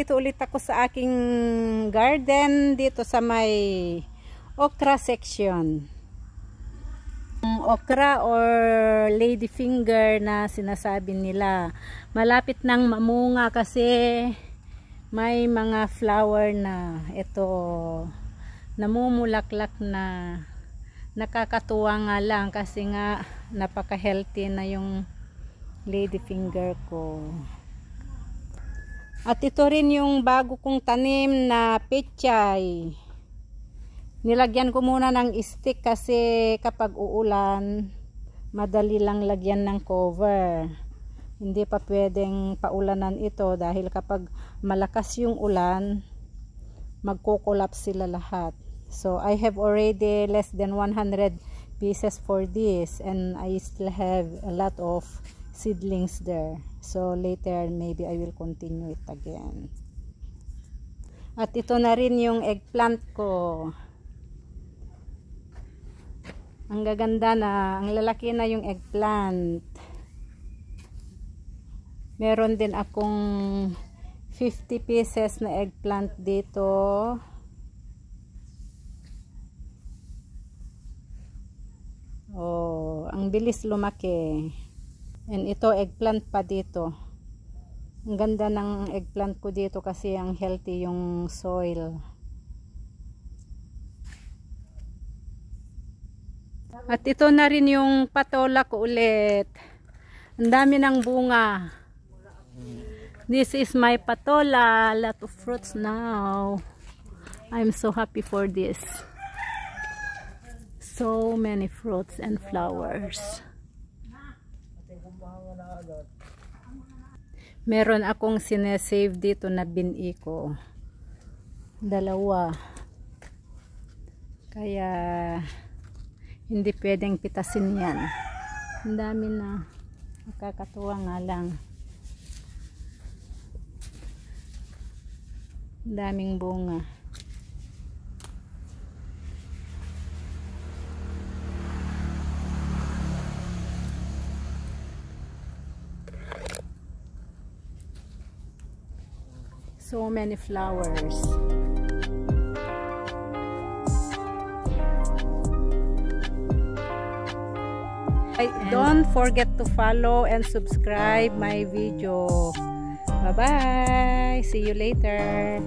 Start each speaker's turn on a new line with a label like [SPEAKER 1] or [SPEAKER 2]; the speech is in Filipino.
[SPEAKER 1] nandito ulit ako sa aking garden dito sa may okra section. Okra or ladyfinger na sinasabi nila. Malapit nang mamunga kasi may mga flower na ito namumulaklak na. Nakakatuwa nga lang kasi nga napaka-healthy na yung ladyfinger ko. At ito rin yung bago kong tanim na pechay. Nilagyan ko muna ng stick kasi kapag uulan, madali lang lagyan ng cover. Hindi pa pwedeng paulanan ito dahil kapag malakas yung ulan, magko-collapse sila lahat. So I have already less than 100 pieces for this and I still have a lot of seedlings there. So later maybe I will continue it again. At ito na rin yung eggplant ko. Ang gaganda na, ang lalaki na yung eggplant. Meron din akong 50 pieces na eggplant dito. Oh, ang bilis lumaki. And ito eggplant pa dito. Ang ganda ng eggplant ko dito kasi ang healthy yung soil. At ito na rin yung patola ko ulit. Ang dami ng bunga. This is my patola. A lot of fruits now. I'm so happy for this. So many fruits and flowers. Meron akong sinesave dito na bini ko. Dalawa. Kaya hindi pwedeng pitasin yan. Ang dami na. Nakakatuwa nga lang. Ang daming bunga. So many flowers. Don't forget to follow and subscribe my video. Bye bye. See you later.